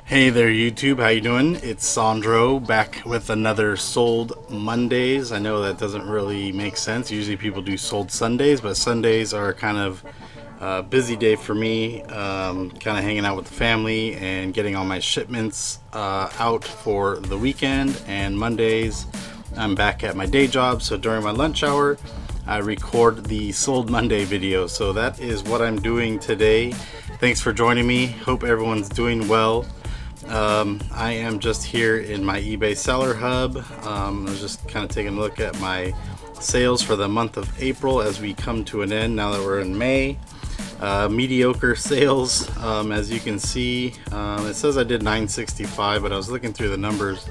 Hey there YouTube, how you doing? It's Sandro back with another Sold Mondays. I know that doesn't really make sense. Usually people do Sold Sundays, but Sundays are kind of a busy day for me. Kind of hanging out with the family and getting all my shipments out for the weekend. And Mondays I'm back at my day job, so during my lunch hour I record the Sold Monday video. So that is what I'm doing today. Thanks for joining me. Hope everyone's doing well. I am just here in my eBay seller hub. I was just kind of taking a look at my sales for the month of April as we come to an end now that we're in May. Mediocre sales, as you can see. It says I did $965, but I was looking through the numbers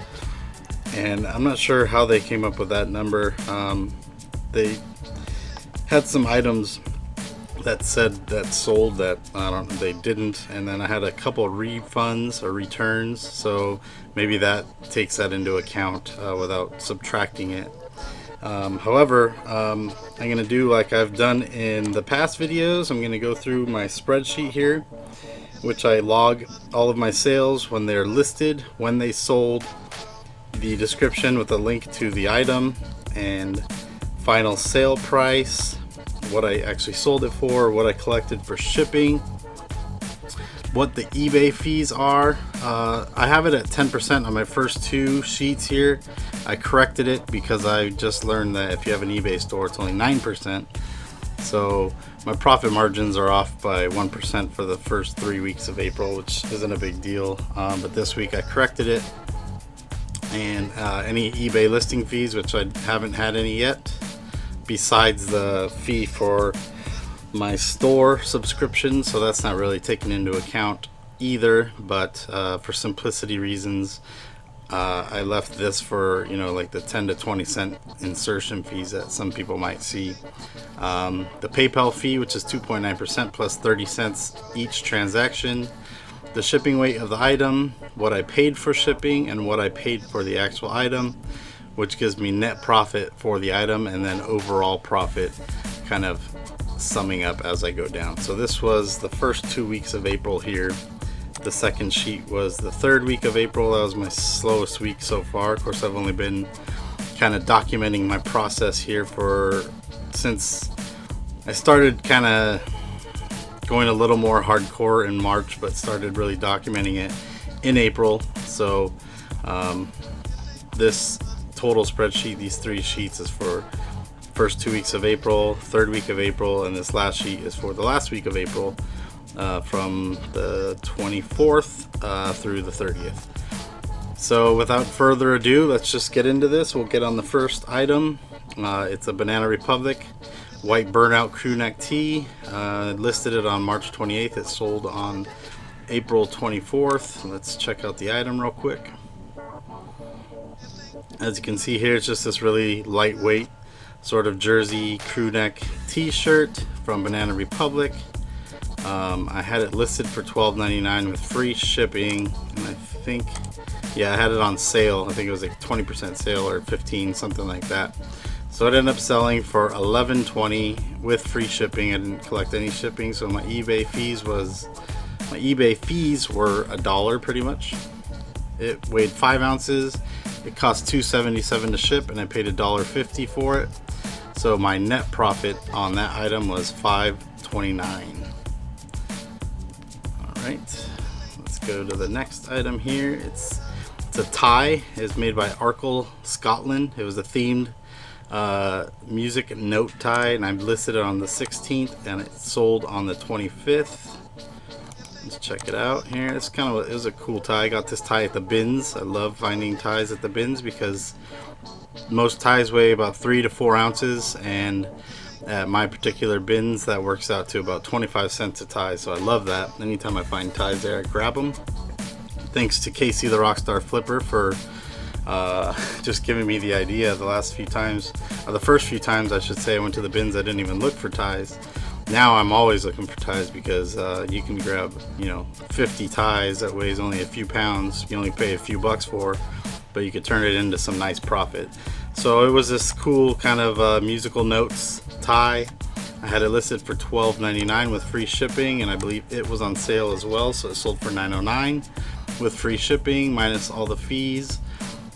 and I'm not sure how they came up with that number. They had some items that said that sold that they didn't, and then I had a couple of refunds or returns, so maybe that takes that into account without subtracting it. However, I'm gonna do like I've done in the past videos. I'm gonna go through my spreadsheet here, which I log all of my sales when they're listed, when they sold, the description with a link to the item, and final sale price, what I actually sold it for, what I collected for shipping, what the eBay fees are. I have it at 10% on my first two sheets here. I corrected it because I just learned that if you have an eBay store, it's only 9%. So my profit margins are off by 1% for the first 3 weeks of April, which isn't a big deal. But this week I corrected it. And any eBay listing fees, which I haven't had any yet, besides the fee for my store subscription, so that's not really taken into account either. But for simplicity reasons, I left this for, you know, like the 10 to 20 cent insertion fees that some people might see. The PayPal fee, which is 2.9% plus 30 cents each transaction. The shipping weight of the item, what I paid for shipping, and what I paid for the actual item, which gives me net profit for the item, and then overall profit kind of summing up as I go down. So this was the first 2 weeks of April here. The second sheet was the third week of April. That was my slowest week so far. Of course, I've only been kind of documenting my process here since I started kind of going a little more hardcore in March, but started really documenting it in April. So this total spreadsheet, these three sheets, is for first 2 weeks of April, third week of April, and this last sheet is for the last week of April, from the 24th through the 30th. So without further ado, let's just get into this. We'll get on the first item. It's a Banana Republic white burnout crew neck tee. Listed it on March 28th. It sold on April 24th. Let's check out the item real quick. As you can see here, it's just this really lightweight sort of jersey crew neck t-shirt from Banana Republic. I had it listed for $12.99 with free shipping, and I think, yeah, I had it on sale. I think it was like 20% sale or 15, something like that. So it ended up selling for $11.20 with free shipping. I didn't collect any shipping, so my eBay fees were $1 pretty much. It weighed 5 ounces. It cost $2.77 to ship, and I paid $1.50 for it. So my net profit on that item was $5.29. All right, let's go to the next item here. It's a tie. It's made by Arkle, Scotland. It was a themed music note tie, and I listed it on the 16th, and it sold on the 25th. Let's check it out here. It was a cool tie. I got this tie at the bins. I love finding ties at the bins because most ties weigh about 3 to 4 ounces, and at my particular bins that works out to about 25 cents a tie. So I love that. Anytime I find ties there, I grab them. Thanks to Casey the Rockstar Flipper for just giving me the idea. The first few times I should say, I went to the bins, I didn't even look for ties. Now I'm always looking for ties because you can grab, 50 ties that weighs only a few pounds. You only pay a few bucks for, but you could turn it into some nice profit. So it was this cool kind of musical notes tie. I had it listed for $12.99 with free shipping, and I believe it was on sale as well, so it sold for $9.09 with free shipping minus all the fees.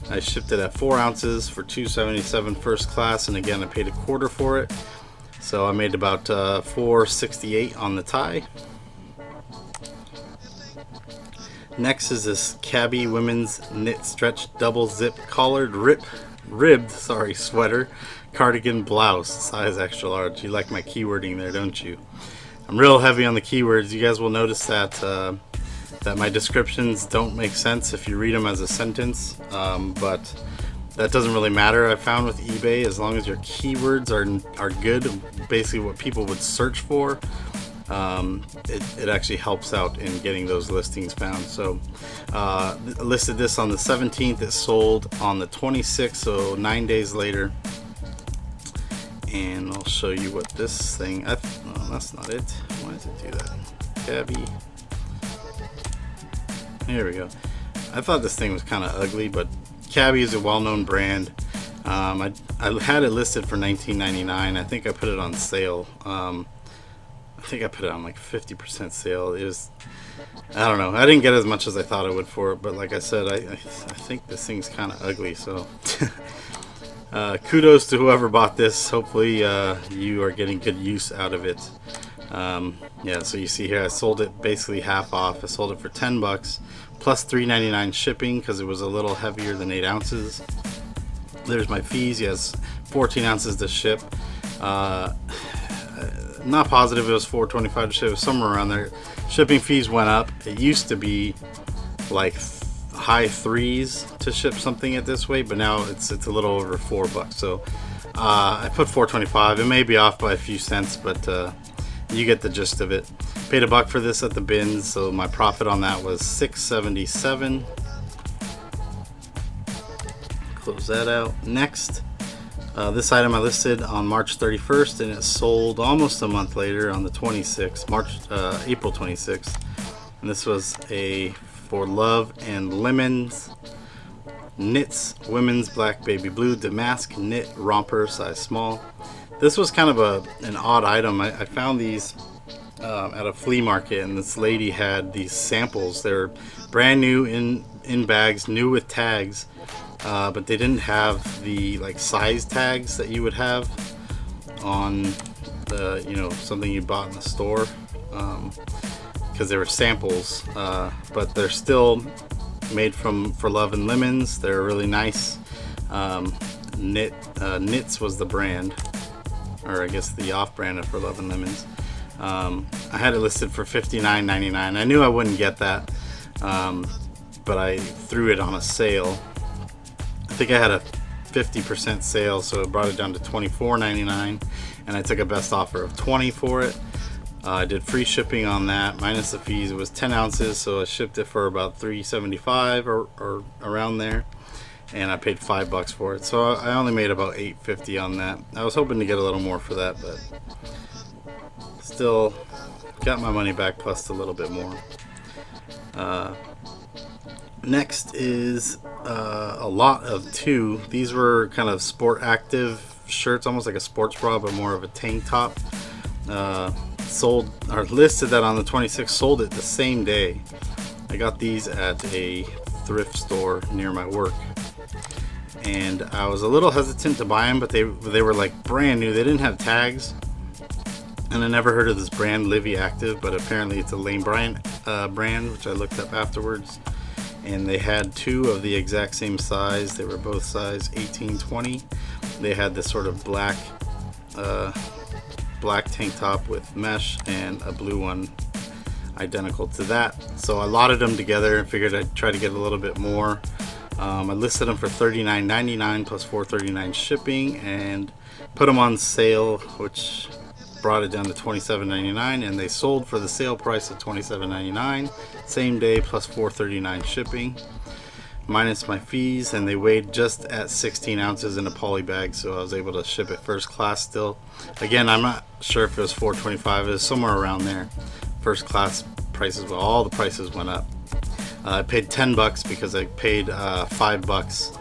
I shipped it at 4 ounces for $2.77 first class, and again I paid a quarter for it, so I made about $4.68 on the tie. Next is this Cabby women's knit stretch double zip collared ribbed sweater cardigan blouse, size extra large. You like my keywording there, don't you? I'm real heavy on the keywords. You guys will notice that that my descriptions don't make sense if you read them as a sentence, but that doesn't really matter. I found with eBay, as long as your keywords are good, basically what people would search for, it actually helps out in getting those listings found. So I listed this on the 17th, it sold on the 26th, so 9 days later. And I'll show you what this thing, no, that's not it. Why does it do that? Cabby. Here we go. I thought this thing was kind of ugly, but Cabby is a well-known brand. I had it listed for $19.99. I think I put it on sale. I think I put it on like 50% sale. It was, I don't know. I didn't get as much as I thought I would for it, but like I said, I think this thing's kind of ugly. So kudos to whoever bought this. Hopefully you are getting good use out of it. Yeah, so you see here I sold it basically half off. I sold it for $10 plus $3.99 shipping because it was a little heavier than 8 ounces. There's my fees. Yes, 14 ounces to ship. Not positive it was $4.25 to ship. It was somewhere around there. Shipping fees went up. It used to be like high threes to ship something at this way, but now it's a little over $4. So I put $4.25. It may be off by a few cents, but you get the gist of it. Paid $1 for this at the bins, so my profit on that was $6.77. Close that out. Next, this item I listed on March 31st, and it sold almost a month later on the 26th, April 26th. And this was a For Love and Lemons knits women's black baby blue damask knit romper, size small. This was kind of an odd item. I found these at a flea market, and this lady had these samples. They're brand new in bags, new with tags, but they didn't have the like size tags that you would have on the, you know, something you bought in the store, because they were samples, but they're still made from For Love and Lemons. They're really nice. Knits was the brand, or I guess the off-brand of For Love and Lemons. I had it listed for $59.99. I knew I wouldn't get that, but I threw it on a sale. I think I had a 50% sale, so it brought it down to $24.99, and I took a best offer of $20 for it. I did free shipping on that, minus the fees. It was 10 ounces, so I shipped it for about $3.75 or around there. And I paid $5 for it, so I only made about $8.50 on that. I was hoping to get a little more for that, but still got my money back plus a little bit more. Next is a lot of two. These were kind of sport active shirts, almost like a sports bra, but more of a tank top. Sold or listed that on the 26th. Sold it the same day. I got these at a thrift store near my work, and I was a little hesitant to buy them, but they were like brand new. They didn't have tags, and I never heard of this brand, Livy Active, but apparently it's a Lane Bryant brand, which I looked up afterwards. And they had two of the exact same size. They were both size 18-20. They had this sort of black tank top with mesh, and a blue one identical to that. So I lotted them together and figured I'd try to get a little bit more. I listed them for $39.99 plus $4.39 shipping, and put them on sale, which brought it down to $27.99, and they sold for the sale price of $27.99, same day plus $4.39 shipping, minus my fees, and they weighed just at 16 ounces in a poly bag, so I was able to ship it first class still. Again, I'm not sure if it was $4.25. It was somewhere around there. First class prices, well, all the prices went up. I paid $10 because I paid $5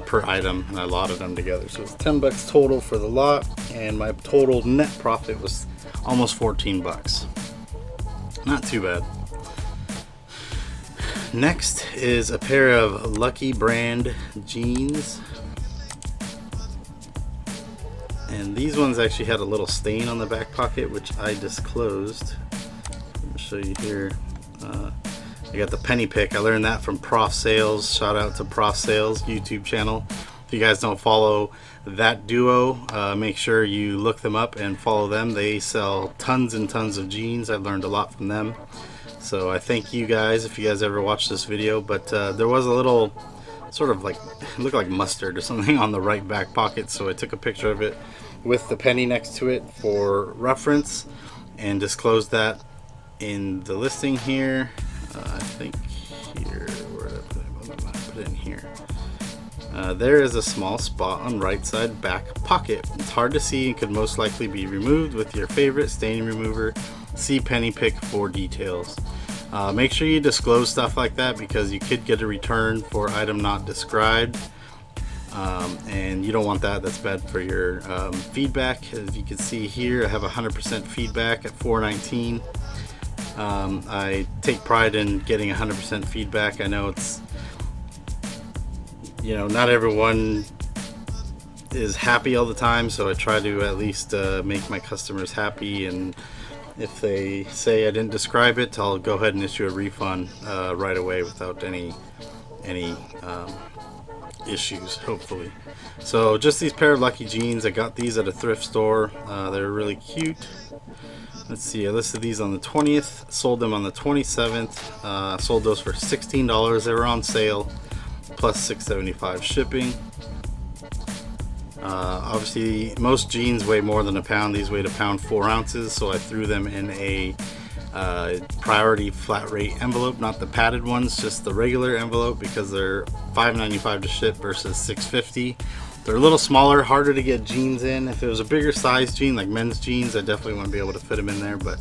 per item, and I lotted them together. So it's $10 total for the lot, and my total net profit was almost $14. Not too bad. Next is a pair of Lucky brand jeans. And these ones actually had a little stain on the back pocket, which I disclosed. Let me show you here. I got the penny pick. I learned that from Prof Sales. Shout out to Prof Sales YouTube channel. If you guys don't follow that duo, make sure you look them up and follow them. They sell tons and tons of jeans. I've learned a lot from them. So I thank you guys if you guys ever watched this video. But there was a little sort of like, it looked like mustard or something on the right back pocket. So I took a picture of it with the penny next to it for reference and disclosed that in the listing here. I think here, where did I put it in here? There is a small spot on right side back pocket. It's hard to see and could most likely be removed with your favorite stain remover. See penny pick for details. Make sure you disclose stuff like that because you could get a return for item not described, and you don't want that. That's bad for your feedback. As you can see here, I have 100% feedback at $4.19. I take pride in getting 100% feedback. I know it's, you know, not everyone is happy all the time, so I try to at least make my customers happy, and if they say I didn't describe it, I'll go ahead and issue a refund right away without any issues, hopefully. So just these pair of Lucky jeans. I got these at a thrift store. They're really cute. Let's see, I listed these on the 20th, sold them on the 27th. Sold those for $16. They were on sale, plus $6.75 shipping. Obviously most jeans weigh more than a pound. These weighed 1 pound 4 ounces, so I threw them in a priority flat rate envelope, not the padded ones, just the regular envelope, because they're $5.95 to ship versus $6.50. They're a little smaller, harder to get jeans in. If it was a bigger size jean like men's jeans, I definitely wouldn't be able to fit them in there, but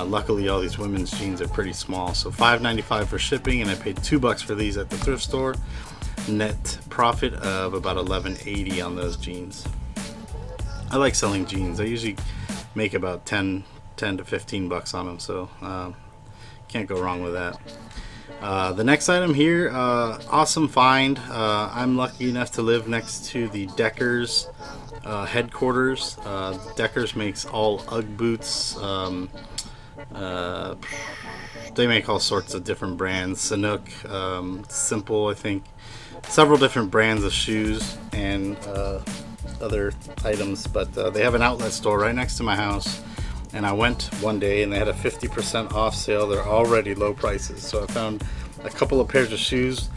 luckily all these women's jeans are pretty small. So $5.95 for shipping, and I paid $2 for these at the thrift store. Net profit of about $11.80 on those jeans. I like selling jeans. I usually make about 10 to 15 bucks on them, so can't go wrong with that. The next item here, awesome find. I'm lucky enough to live next to the Deckers headquarters. Deckers makes all UGG boots. They make all sorts of different brands. Sanuk, Simple, I think. Several different brands of shoes and other items, but they have an outlet store right next to my house, and I went one day and they had a 50% off sale. They're already low prices, so I found a couple of pairs of shoes.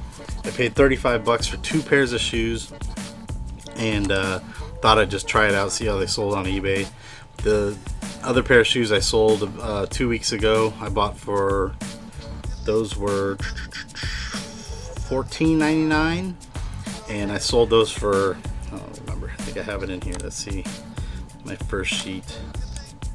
I paid $35 for 2 pairs of shoes, and thought I'd just try it out, see how they sold on eBay. The other pair of shoes I sold 2 weeks ago, I bought for, those were $14.99, and I sold those for, I don't remember, I think I have it in here. Let's see, my first sheet,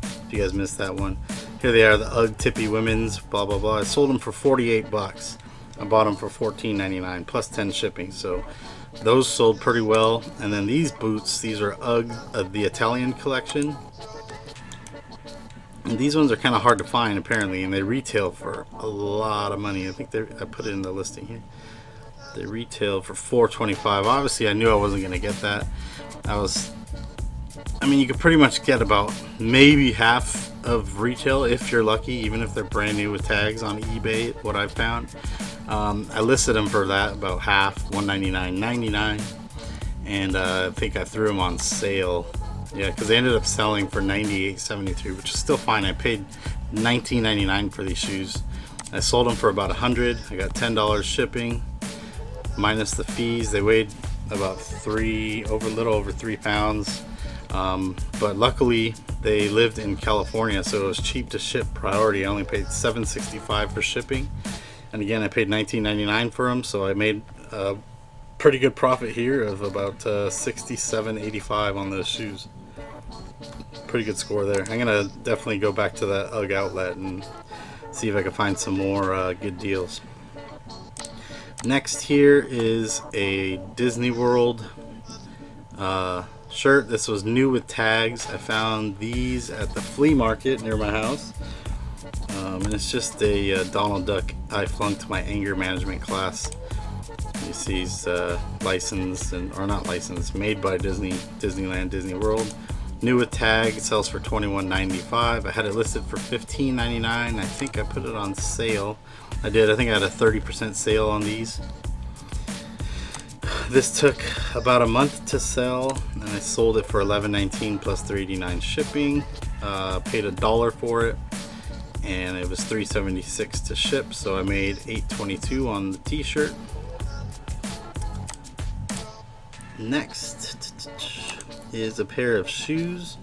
if you guys missed that one. Here they are, the UGG Tippy Women's, blah blah blah. I sold them for $48. I bought them for $14.99 plus 10 shipping, so those sold pretty well. And then these boots, these are UGG of the Italian collection, and these ones are kind of hard to find apparently, and they retail for a lot of money. I think I put it in the listing here. They retail for $4.25. Obviously I knew I wasn't going to get that. I mean, you could pretty much get about maybe half of retail if you're lucky, even if they're brand new with tags on eBay, what I've found. I listed them for that, about half, $199.99, and I think I threw them on sale. Yeah, because they ended up selling for $98.73, which is still fine. I paid $19.99 for these shoes. I sold them for about $100. I got $10 shipping minus the fees. They weighed about a little over 3 pounds. But luckily they lived in California, so it was cheap to ship priority. I only paid $7.65 for shipping, and again I paid $19.99 for them, so I made a pretty good profit here of about $67.85 on those shoes. Pretty good score there. I'm gonna definitely go back to that UGG outlet and see if I can find some more good deals. Next here is a Disney World shirt. This was new with tags. I found these at the flea market near my house. And it's just a Donald Duck. I flunked my anger management class. You see he's licensed, or not licensed, made by Disneyland, Disney World. New with tag, it sells for $21.95. I had it listed for $15.99. I think I put it on sale. I did. I think I had a 30% sale on these. This took about a month to sell, and I sold it for $11.19 plus $3.89 shipping. Paid $1 for it, and it was $3.76 to ship, so I made $8.22 on the t-shirt. Next is a pair of shoes.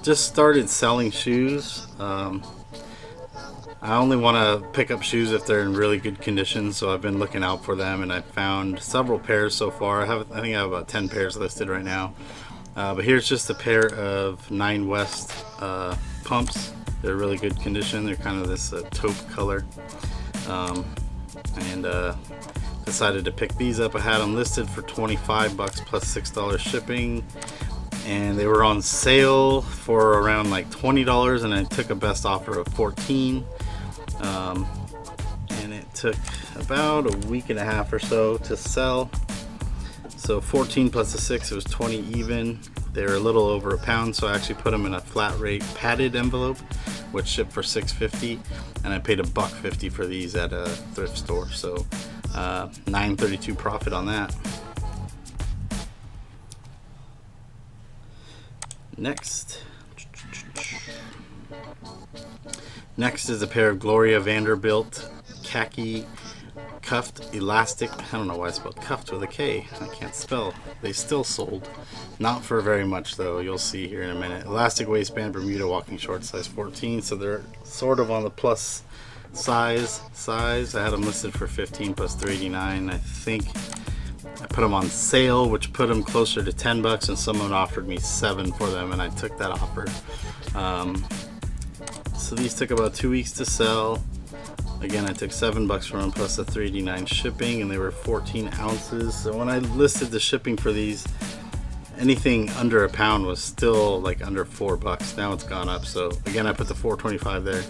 Just started selling shoes. I only want to pick up shoes if they're in really good condition, so I've been looking out for them, and I found several pairs so far. I think I have about 10 pairs listed right now. But here's just a pair of 9 West pumps. They're really good condition. They're kind of this taupe color. Decided to pick these up. I had them listed for $25 plus $6 shipping, and they were on sale for around like $20, and I took a best offer of $14. And it took about a week and a half or so to sell. So 14 plus the 6, it was 20 even. They're a little over a pound, so I actually put them in a flat rate padded envelope, which shipped for $6.50, and I paid $1.50 for these at a thrift store. So $9.32 profit on that. Next is a pair of Gloria Vanderbilt khaki cuffed elastic. I don't know why I spelled cuffed with a K. I can't spell. They still sold. Not for very much though. You'll see here in a minute. Elastic waistband Bermuda walking shorts, size 14. So they're sort of on the plus size. I had them listed for $15 plus $3.89. I think I put them on sale, which put them closer to $10, and someone offered me $7 for them, and I took that offer. So these took about 2 weeks to sell. Again, I took $7 for them plus the $3.89 shipping, and they were 14 ounces. So when I listed the shipping for these, anything under a pound was still like under $4. Now it's gone up. So again, I put the $4.25 there.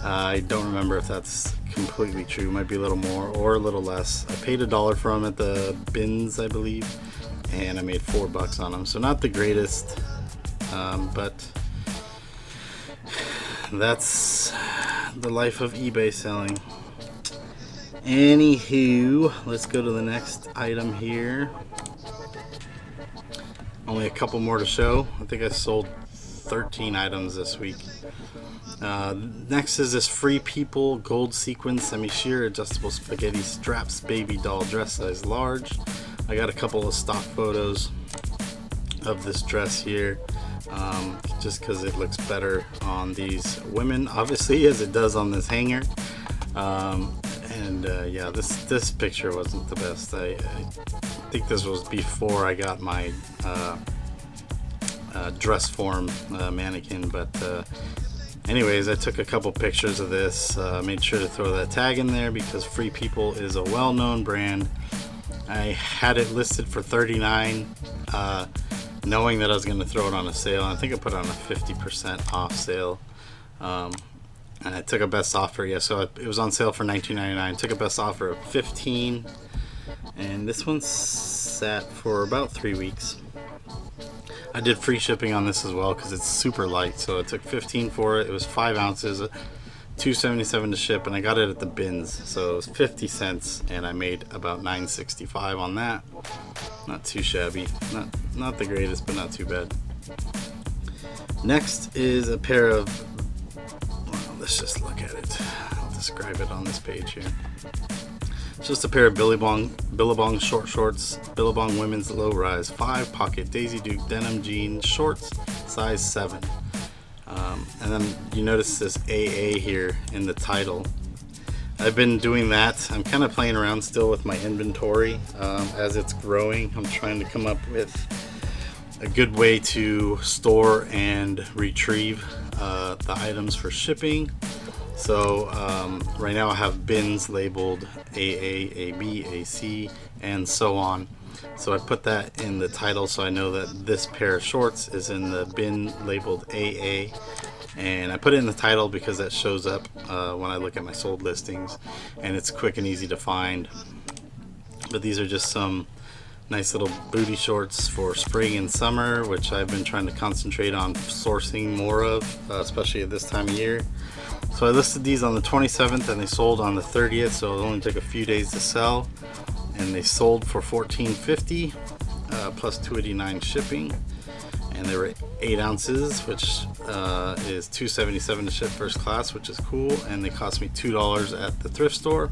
I don't remember if that's completely true. Might be a little more or a little less. I paid $1 for them at the bins, I believe, and I made $4 on them. So not the greatest, but that's the life of eBay selling. Anywho, let's go to the next item here. Only a couple more to show. I think I sold 13 items this week. Next is this Free People gold sequin semi-sheer adjustable spaghetti straps baby doll dress size large. I got a couple of stock photos of this dress here, just because it looks better on these women, obviously, as it does on this hanger. Yeah, this picture wasn't the best. I think this was before I got my dress form mannequin, but anyways, I took a couple pictures of this. Made sure to throw that tag in there because Free People is a well-known brand. I had it listed for $39, knowing that I was going to throw it on a sale. I think I put it on a 50% off sale, and I took a best offer. Yeah, so it was on sale for $19.99. Took a best offer of $15, and this one sat for about 3 weeks. I did free shipping on this as well because it's super light, so it took $15 for it. It was 5 ounces, $2.77 to ship, and I got it at the bins, so it was 50 cents, and I made about $9.65 on that. Not too shabby, not the greatest, but not too bad. Next is a pair of, well, let's just look at it. I'll describe it on this page here. It's just a pair of Billabong short shorts, Billabong women's low rise 5 pocket Daisy Duke denim jean shorts, size 7. And then you notice this AA here in the title. I've been doing that. I'm kind of playing around still with my inventory as it's growing. I'm trying to come up with a good way to store and retrieve the items for shipping. So right now I have bins labeled AA, AB, AC, and so on. So I put that in the title so I know that this pair of shorts is in the bin labeled AA. And I put it in the title because that shows up when I look at my sold listings, and it's quick and easy to find. But these are just some nice little booty shorts for spring and summer, which I've been trying to concentrate on sourcing more of, especially at this time of year. So I listed these on the 27th and they sold on the 30th, so it only took a few days to sell, and they sold for $14.50 plus $2.89 shipping. And they were 8 ounces, which is $2.77 to ship first class, which is cool. And they cost me $2 at the thrift store.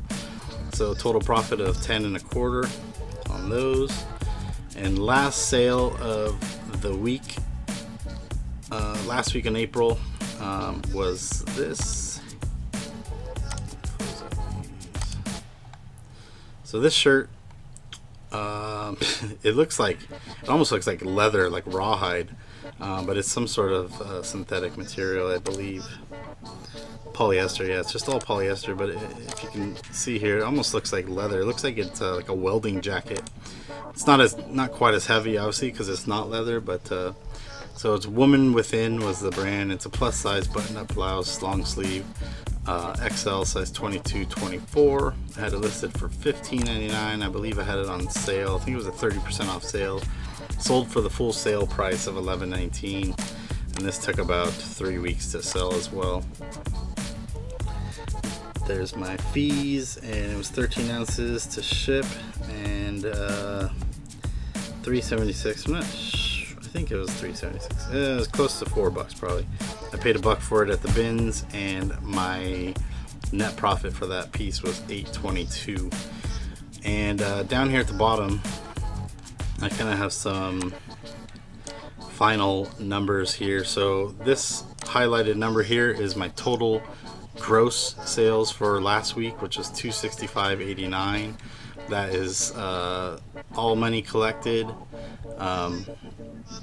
So total profit of $10.25 on those. And last sale of the week, last week in April, was this. So this shirt, it almost looks like leather, like rawhide, but it's some sort of synthetic material, I believe. Polyester, yeah, it's just all polyester, but if you can see here, it almost looks like leather. It looks like it's like a welding jacket. It's not quite as heavy, obviously, because it's not leather, but so it's Woman Within was the brand. It's a plus size button-up blouse, long sleeve, XL size 22-24. I had it listed for $15.99. I believe I had it on sale. I think it was a 30% off sale. Sold for the full sale price of $11.19, and this took about 3 weeks to sell as well. There's my fees, and it was 13 ounces to ship, and $3.76. I'm not sure. I think it was $3.76. It was close to $4 probably. I paid $1 for it at the bins, and my net profit for that piece was $8.22. And down here at the bottom, I kind of have some final numbers here. So this highlighted number here is my total gross sales for last week, which was $265.89. That is all money collected,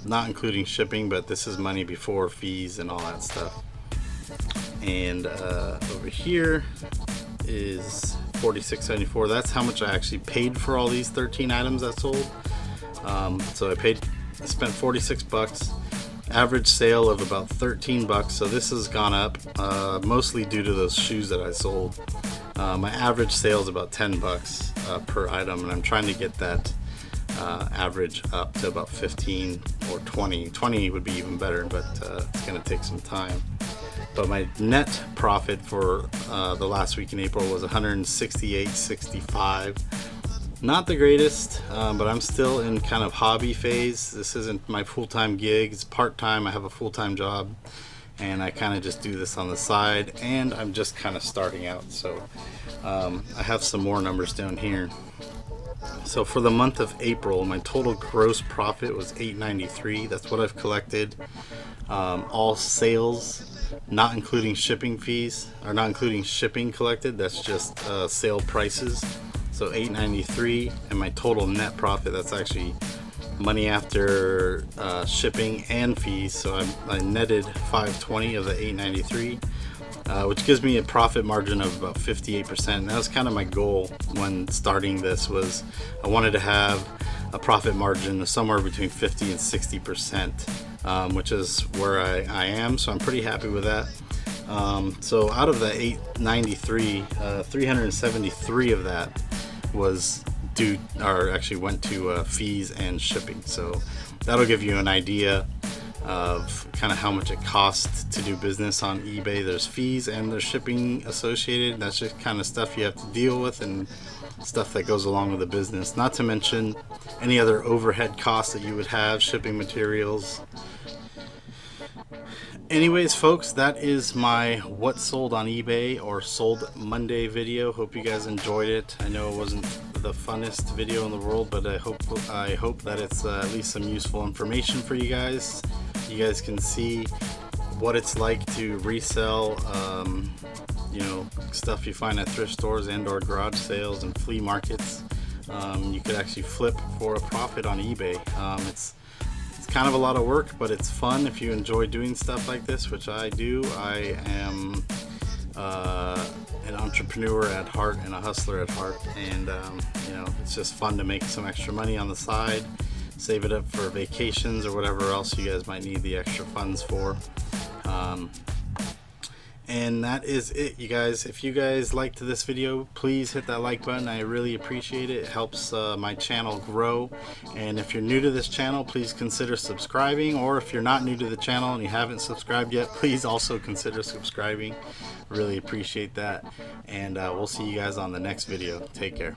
not including shipping, but this is money before fees and all that stuff. And over here is $46.74. That's how much I actually paid for all these 13 items that sold. So I spent $46. Average sale of about $13, so this has gone up, mostly due to those shoes that I sold. My average sale is about $10 per item, and I'm trying to get that average up to about 15 or 20. 20 would be even better, but it's going to take some time. But my net profit for the last week in April was $168.65. Not the greatest, but I'm still in kind of hobby phase. This isn't my full-time gig. It's part-time. I have a full-time job, and I kind of just do this on the side, and I'm just kind of starting out. So I have some more numbers down here. So for the month of April, my total gross profit was $8.93. That's what I've collected. All sales, not including shipping fees, or not including shipping collected. That's just sale prices. So $8.93, and my total net profit, that's actually money after shipping and fees. So I netted $5.20 of the $8.93, which gives me a profit margin of about 58%. And that was kind of my goal when starting this, was I wanted to have a profit margin of somewhere between 50 and 60%, which is where I am. So I'm pretty happy with that. So out of the $8.93, 373 of that was due, or actually went to fees and shipping. So that'll give you an idea of kind of how much it costs to do business on eBay. There's fees and there's shipping associated. That's just kind of stuff you have to deal with, and stuff that goes along with the business, not to mention any other overhead costs that you would have, shipping materials. Anyways, folks, that is my what sold on eBay or sold Monday video. Hope you guys enjoyed it. I know it wasn't the funnest video in the world, but I hope that it's at least some useful information for you guys. You guys can see what it's like to resell stuff you find at thrift stores and or garage sales and flea markets. You could actually flip for a profit on eBay. It's kind of a lot of work, but it's fun if you enjoy doing stuff like this, which I do. I am an entrepreneur at heart and a hustler at heart, and it's just fun to make some extra money on the side, save it up for vacations or whatever else you guys might need the extra funds for. And that is it, you guys. If you guys liked this video, please hit that like button. I really appreciate it. It helps my channel grow. And if you're new to this channel, please consider subscribing. Or if you're not new to the channel and you haven't subscribed yet, please also consider subscribing. Really appreciate that. And we'll see you guys on the next video. Take care.